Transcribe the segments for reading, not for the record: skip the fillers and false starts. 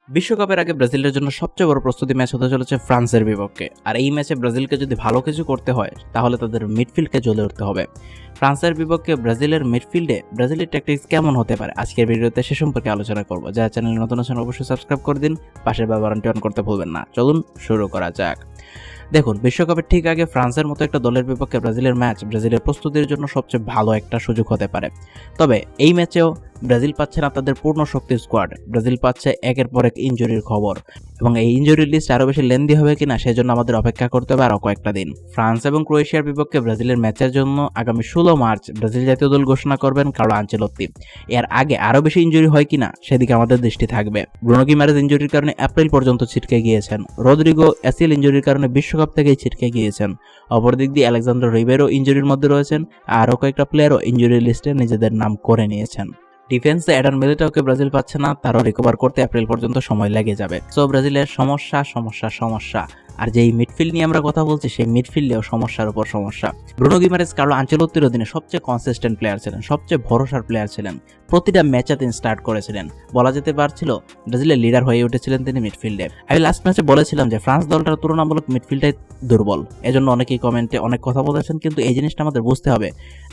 বিশ্বকাপের আগে ব্রাজিলের জন্য সবচেয়ে বড় প্রস্তুতি ম্যাচ হতে চলেছে ফ্রান্সের বিপক্ষে। আর এই ম্যাচে ব্রাজিলকে যদি ভালো কিছু করতে হয় তাহলে তাদের মিডফিল্ডকে জ্বলে উঠতে হবে। ফ্রান্সের বিপক্ষে ব্রাজিলের মিডফিল্ডে ব্রাজিলের ট্যাকটিক্স কেমন হতে পারে আজকের ভিডিওতে সে সম্পর্কে আলোচনা করব। যারা চ্যানেলে নতুন আছেন অবশ্যই সাবস্ক্রাইব করে দিন, পাশের বেল বাটনটি অন করতে ভুলবেন না। চলুন শুরু করা যাক। দেখুন, বিশ্বকাপের ঠিক আগে ফ্রান্সের মতো একটা দলের বিপক্ষে ব্রাজিলের ম্যাচ ব্রাজিলের প্রস্তুতির জন্য সবচেয়ে ভালো একটা সুযোগ হতে পারে। তবে এই ম্যাচেও ব্রাজিল পাচ্ছে না তাদের পূর্ণ শক্তির স্কোয়াড। ব্রাজিল পাচ্ছে একের পর এক ইনজুরির খবর, এবং এই ইনজুরির লিস্ট আরও বেশি লেন্দি হবে কিনা সেজন্য আমাদের অপেক্ষা করতে হবে আরও কয়েকটা দিন। ফ্রান্স এবং ক্রোয়েশিয়ার বিপক্ষে ব্রাজিলের ম্যাচের জন্য আগামী 16 মার্চ ব্রাজিল জাতীয় দল ঘোষণা করবেন কার্লো আনচেলত্তি। এর আগে আরও বেশি ইনজুরি হয় কিনা সেদিকে আমাদের দৃষ্টি থাকবে। ব্রুনো গিমারেজ ইনজুরির কারণে এপ্রিল পর্যন্ত ছিটকে গিয়েছেন। রদ্রিগো এসিএল ইনজুরির কারণে বিশ্বকাপ থেকেই ছিটকে গিয়েছেন। অপরদিক দিয়ে আলেকজান্ডার রিবেরো ইনজুরির মধ্যে রয়েছেন। আরও কয়েকটা প্লেয়ারও ইনজুরি লিস্টে নিজেদের নাম করে নিয়েছেন। ডিফেন্সে এডান মিলিটাওকে ব্রাজিল পাচ্ছে না, তারও রিকভার করতে এপ্রিল পর্যন্ত সময় লেগে যাবে। সো ব্রাজিলের সমস্যা। আর যেই মিডফিল্ড নিয়ে আমরা কথা বলছি সেই মিডফিল্ডেও সমস্যার উপর সমস্যা। ব্রুনো গিমারেজ কার্লো আনচেলত্তির অধীনে সবচেয়ে কনসিস্টেন্ট প্লেয়ার ছিলেন, সবচেয়ে ভরসার প্লেয়ার ছিলেন। প্রতিটা ম্যাচে তিনি স্টার্ট করেছিলেন, বলা যেতে পারছিল ব্রাজিলের লিডার হয়ে উঠেছিলেন তিনি মিডফিল্ডে। আমি লাস্ট ম্যাচে বলেছিলাম যে ফ্রান্স দলটার তুলনামূলক মিডফিল্ডটাই দুর্বল, এজন্য অনেকেই কমেন্টে অনেক কথা বলেছেন, কিন্তু এই জিনিসটা আমাদের বুঝতে হবে।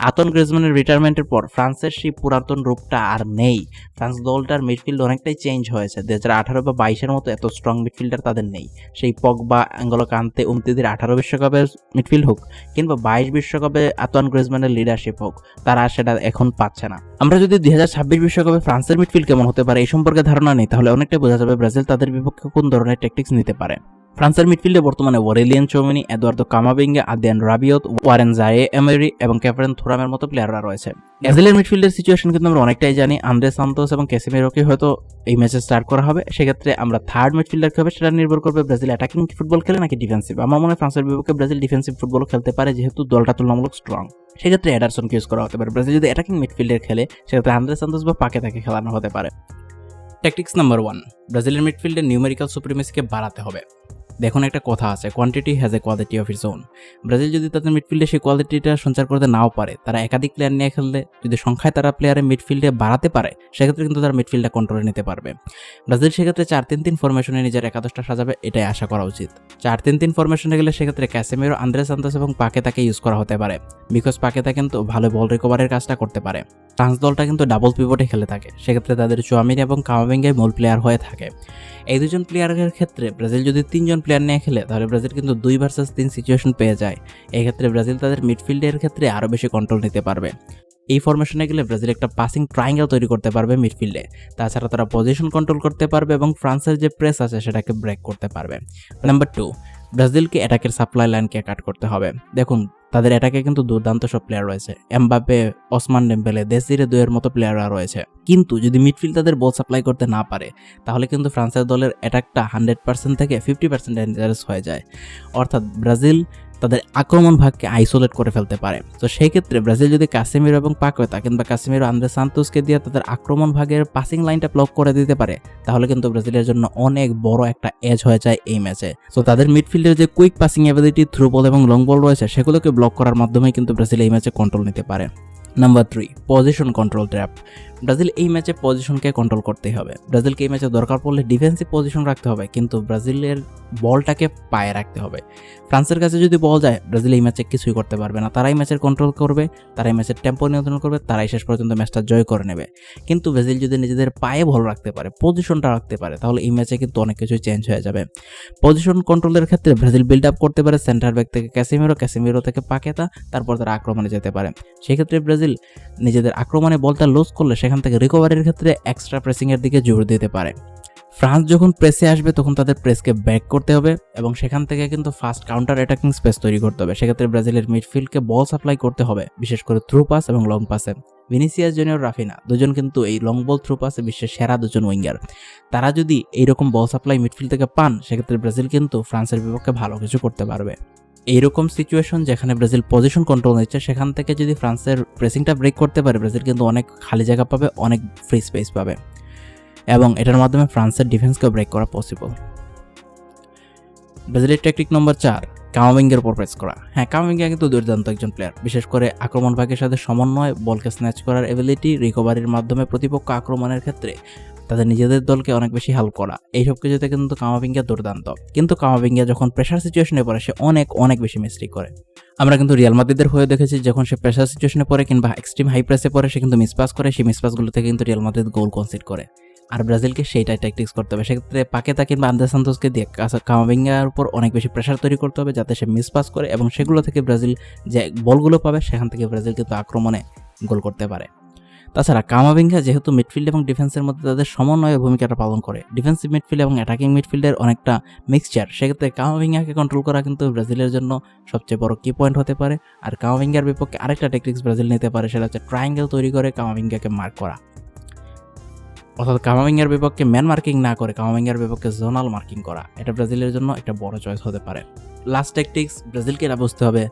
আন্তোয়ান গ্রিজম্যানের রিটায়ারমেন্টের পর ফ্রান্সের সেই পুরাতন রূপটা আর নেই। ফ্রান্স দলটার মিডফিল্ড অনেকটাই চেঞ্জ হয়েছে। 2018 বা 22-এর মতো এত স্ট্রং মিডফিল্ডার তাদের নেই। সেই পগবা, অ্যাঙ্গোলো কান্তে, উমতিদির 18 বিশ্বকাপের মিডফিল্ড হোক কিংবা 22 বিশ্বকাপে আন্তোয়ান গ্রিজম্যানের লিডারশিপ হোক, তারা সেটা এখন পাচ্ছে না। আমরা যদি 2026 বিশ্বকাপে ফ্রান্সের মিডফিল্ড কেমন হতে পারে এই সম্পর্কে ধারণা নেই, তাহলে অনেকটাই বোঝা যাবে ব্রাজিল তাদের বিপক্ষে কোন ধরনের ট্যাকটিক্স নিতে পারে। ফ্রান্সের মিডফিল্ডে বর্তমানে Aurelien Tchouameni, Eduardo Camavinga, Adrien Rabiot, Warren Zaire-Emery এবং ক্যাফারেন থুরামের মতো প্লেয়াররা রয়েছে। ব্রাজিলের মিডফিল্ডের সিচুয়েশন কিন্তু আমরা অনেকটাই জানি। আন্দ্রে সান্তোস এবং ক্যাসিমিরোকে হয়তো এই ম্যাচে স্টার্ট করা হবে। সেক্ষেত্রে আমরা থার্ড মিডফিল্ডার কি হবে সেটা নির্ভর করবে ব্রাজিল অ্যাটাকিং ফুটবল খেলে নাকি ডিফেন্সিভ। আমার মনে হয় ফ্রান্সের বিপক্ষে ব্রাজিল ডিফেন্সিভ ফুটবল খেলতে পারে, যেহেতু দলটা তুলনামূলক স্ট্রং। সেক্ষেত্রে এডারসনকে ইউজ করা হতে পারে। ব্রাজিল যদি অ্যাটাকিং মিডফিল্ডের খেলে সেক্ষেত্রে আন্দ্রে সান্তোস বা পাকেতাকে খেলানো হতে পারে। ট্যাকটিক্স নাম্বার 1, ব্রাজিলের মিডফিল্ডে নিউমেরিক্যাল সুপ্রিমেসিকে বাড়াতে হবে। দেখুন, একটা কথা আছে, quantity has a quality of its own. Brazil যদি তাদের মিডফিল্ডে সেই কোয়ালিটিটা সঞ্চার করতে নাও পারে, তারা একাধিক প্লেয়ার নিয়ে খেললে যদি সংখ্যায় তারা প্লেয়ারের মিডফিল্ডে বাড়াতে পারে, সেক্ষেত্রে কিন্তু তারা মিডফিল্ডটা কন্ট্রোলে নিতে পারবে। ব্রাজিল সেক্ষেত্রে 4-3-3 ফরমেশনে নিজের একাদশটা সাজাবে, এটাই আশা করা উচিত। 4-3-3 ফরমেশনে গেলে সেক্ষেত্রে ক্যাসেমিরো, আন্দ্রে সান্তোস এবং পাকেতাকে ইউজ করা হতে পারে, বিকজ পাকেতা কিন্তু ভালো বল রিকভারের কাজটা করতে পারে। ফ্রান্স দলটা কিন্তু ডাবল পিভটে খেলে থাকে, সেক্ষেত্রে তাদের চুয়ামিনি এবং কামাভিঙ্গাই মূল প্লেয়ার হয়ে থাকে। এই দুজন প্লেয়ারের ক্ষেত্রে ব্রাজিল যদি 3 জন প্লেয়ার নিয়ে খেলে তাহলে ব্রাজিল কিন্তু 2 ভার্সেস 3 সিচুয়েশন পেয়ে যায়। এই ক্ষেত্রে ব্রাজিল তাদের মিডফিল্ডের ক্ষেত্রে আরও বেশি কন্ট্রোল নিতে পারবে। এই ফরমেশনে গেলে ব্রাজিল একটা পাসিং ট্রায়াঙ্গেল তৈরি করতে পারবে মিডফিল্ডে। তাছাড়া তারা পজিশন কন্ট্রোল করতে পারবে এবং ফ্রান্সের যে প্রেস আছে সেটাকে ব্রেক করতে পারবে। নাম্বার 2, ব্রাজিলকে অ্যাটাকের সাপ্লাই লাইনকে কাট করতে হবে। দেখুন, তাদের অ্যাটাকে কিন্তু দুর্দান্ত সব প্লেয়ার রয়েছে। এমবাপে, ওসমান ডেম্বেলে, দেসিরে দুয়ের মতো প্লেয়াররা রয়েছে। কিন্তু যদি মিডফিল্ড তাদের বল সাপ্লাই করতে না পারে তাহলে কিন্তু ফ্রান্সের দলের অ্যাটাকটা 100% থেকে 50% ডেঞ্জারাস হয়ে যায়। অর্থাৎ ব্রাজিল তাদের আক্রমণ ভাগকে আইসোলেট করে ফেলতে পারে। তো সেই ক্ষেত্রে ব্রাজিল যদি কাসেমিরো এবং পাকেতা কিংবা কাসেমিরো, আন্দ্রে সান্তোসকে দিয়ে তাদের আক্রমণ ভাগের পাসিং লাইনটা ব্লক করে দিতে পারে, তাহলে কিন্তু ব্রাজিলের জন্য অনেক বড় একটা এজ হয়ে যায় এই ম্যাচে। তো তাদের মিডফিল্ডের যে quick passing ability, through ball এবং লং বল রয়েছে সেগুলোকে ব্লক করার মাধ্যমে কিন্তু ব্রাজিল এই ম্যাচে কন্ট্রোল নিতে পারে। Number 3, position control trap. Brazil এই ম্যাচে পজিশনকে কন্ট্রোল করতেই হবে। ব্রাজিলকে এই ম্যাচে দরকার পড়লে ডিফেন্সিভ পজিশন রাখতে হবে, কিন্তু ব্রাজিলের বলটাকে পায়ে রাখতে হবে। ফ্রান্সের কাছে যদি বল যায় ব্রাজিল এই ম্যাচে কিছুই করতে পারবে না। তারাই ম্যাচের কন্ট্রোল করবে, তারাই ম্যাচের টেম্পো নিয়ন্ত্রণ করবে, তারাই শেষ পর্যন্ত ম্যাচটা জয় করে নেবে। কিন্তু ব্রাজিল যদি নিজেদের পায়ে বল রাখতে পারে, পজিশনটা রাখতে পারে, তাহলে এই ম্যাচে কিন্তু অনেক কিছু চেঞ্জ হয়ে যাবে। পজিশন কন্ট্রোলের ক্ষেত্রে ব্রাজিল বিল্ড আপ করতে পারে সেন্টার ব্যাক থেকে ক্যাসেমিরো থেকে পাকেতা, তারপর তারা আক্রমণে যেতে পারে। সেক্ষেত্রে ব্রাজিল নিজেদের আক্রমণে বলটা লুজ করলে সেখান থেকে রিকভারির ক্ষেত্রে এক্সট্রা প্রেসিংয়ের দিকে জোর দিতে পারে। ফ্রান্স যখন প্রেসে আসবে তখন তাদের প্রেসকে ব্যাক করতে হবে এবং সেখান থেকে কিন্তু ফাস্ট কাউন্টার অ্যাটাকিং স্পেস তৈরি করতে হবে। সেক্ষেত্রে ব্রাজিলের মিডফিল্ডকে বল সাপ্লাই করতে হবে, বিশেষ করে থ্রু পাস এবং লং পাসে। ভিনিসিয়াস জুনিয়র, রাফিনা দুজন কিন্তু এই লং বল থ্রু পাসে বিশ্বের সেরা দুজন উইঙ্গার। তারা যদি এইরকম বল সাপ্লাই মিডফিল্ড থেকে পান সেক্ষেত্রে ব্রাজিল কিন্তু ফ্রান্সের বিপক্ষে ভালো কিছু করতে পারবে। এইরকম সিচুয়েশন যেখানে ব্রাজিল পজিশন কন্ট্রোল নিচ্ছে সেখান থেকে যদি ফ্রান্সের প্রেসিংটা ব্রেক করতে পারে, ব্রাজিল কিন্তু অনেক খালি জায়গা পাবে, অনেক ফ্রি স্পেস পাবে এবং এটার মাধ্যমে ফ্রান্সের ডিফেন্সকেও ব্রেক করা পসিবল। ব্রাজিলের ট্যাকটিক নম্বর 4, কামাভিঙ্গার উপর প্রেস করা। হ্যাঁ, কামাভিঙ্গা কিন্তু দুর্দান্ত একজন প্লেয়ার, বিশেষ করে আক্রমণ ভাগের সাথে সমন্বয়, বলকে স্ন্যাচ করার এবিলিটি, রিকভারির মাধ্যমে প্রতিপক্ষ আক্রমণের ক্ষেত্রে তাদের নিজেদের দলকে অনেক বেশি হেল্প করা, এইসব কিছুতে কিন্তু কামাভিঙ্গা দুর্দান্ত। কিন্তু কামাভিঙ্গা যখন প্রেশার সিচুয়েশনে পড়ে সে অনেক বেশি মিস্টেক করে। আমরা কিন্তু রিয়াল মাদ্রিদের হয়ে দেখেছি, যখন সে প্রেশার সিচুয়েশনে পড়ে কিংবা এক্সট্রিম হাই প্রেসে পড়ে সে কিন্তু মিসপাস করে, সেই মিসপাসগুলো থেকে কিন্তু রিয়াল মাদ্রিদ গোল কনসিড করে। আর ব্রাজিলকে সেইটাই ট্যাকটিক্স করতে হবে, সেক্ষেত্রে পাকেতা কিংবা আন্দ্রে সান্তোসকে দিয়ে কামাভিঙ্গার উপর অনেক বেশি প্রেশার তৈরি করতে হবে যাতে সে মিসপাস করে এবং সেগুলো থেকে ব্রাজিল যে বলগুলো পাবে সেখান থেকে ব্রাজিল কিন্তু আক্রমণে গোল করতে পারে। তাছাড়া কামাভিঙ্গা যেহেতু মিডফিল্ড এবং ডিফেন্সের মধ্যে তাদের সমন্বয়ে ভূমিকাটা পালন করে, ডিফেন্সিভ মিডফিল্ড এবং অ্যাটাকিং মিডফিল্ডের অনেকটা মিক্সচার, সেক্ষেত্রে কামাভিঙ্গাকে কন্ট্রোল করা কিন্তু ব্রাজিলের জন্য সবচেয়ে বড় কি পয়েন্ট হতে পারে। আর কামাভিঙ্গার বিপক্ষে আরেকটা ট্যাকটিক্স ব্রাজিল নিতে পারে, সেটা হচ্ছে ট্রায়াঙ্গেল তৈরি করে কামাভিঙ্গাকে মার্ক করা, অর্থাৎ কামাভিঙ্গার বিপক্ষে ম্যান মার্কিং না করে কামাভিঙ্গার বিপক্ষে জোনাল মার্কিং করা। এটা ব্রাজিলের জন্য একটা বড় চয়েস হতে পারে। লাস্ট ট্যাকটিক্স ব্রাজিলকে এটা বুঝতে হবে,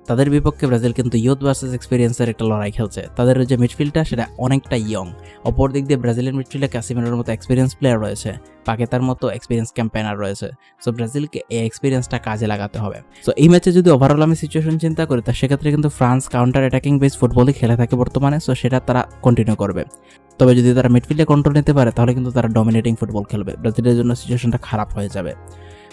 তাদের বিপক্ষে ব্রাজিল কিন্তু ইউথ ভার্সেস এক্সপিরিয়েন্সের একটা লড়াই খেলছে। তাদের যে মিডফিল্ডটা সেটা অনেকটা ইয়ং, অপর দিক দিয়ে ব্রাজিলের মিডফিল্ডে ক্যাসিমিরোর মতো এক্সপিরিয়েন্স প্লেয়ার রয়েছে, পাকেতার মতো এক্সপিরিয়েন্স ক্যাম্পেনার রয়েছে। সো ব্রাজিলকে এই এক্সপিরিয়েন্সটা কাজে লাগাতে হবে। সো এই ম্যাচে যদি ওভারঅল আমি সিচুয়েশন চিন্তা করি, তা সেক্ষেত্রে কিন্তু ফ্রান্স কাউন্টার অ্যাটাকিং বেস ফুটবলই খেলে থাকে বর্তমানে, সো সেটা তারা কন্টিনিউ করবে। তবে যদি তারা মিডফিল্ডে কন্ট্রোল নিতে পারে তাহলে কিন্তু তারা ডমিনেটিং ফুটবল খেলবে, ব্রাজিলের জন্য সিচুয়েশনটা খারাপ হয়ে যাবে।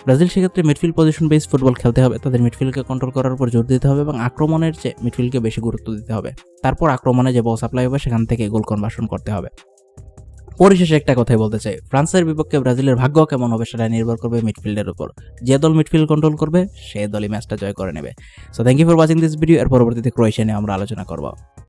ব্রাজিল সেক্ষেত্রে মিডফিল্ড পজিশন বেস ফুটবল খেলতে হবে, তাদের মিডফিল্ডকে কন্ট্রোল করার উপর জোর দিতে হবে এবং আক্রমণের চেয়ে মিডফিল্ডকে বেশি গুরুত্ব দিতে হবে। তারপর আক্রমণে যে বল সাপ্লাই হবে সেখান থেকে গোল কনভার্সন করতে হবে। পরিশেষে একটা কথাই বলতে চাই, ফ্রান্সের বিপক্ষে ব্রাজিলের ভাগ্য কেমন হবে সেটা নির্ভর করবে মিডফিল্ডের উপর। যে দল মিডফিল্ড কন্ট্রোল করবে সেই দলই ম্যাচটা জয় করে নেবে। So thank you for watching this video. এর পরবর্তীতে ক্রোয়েশিয়া নিয়ে আমরা আলোচনা করব।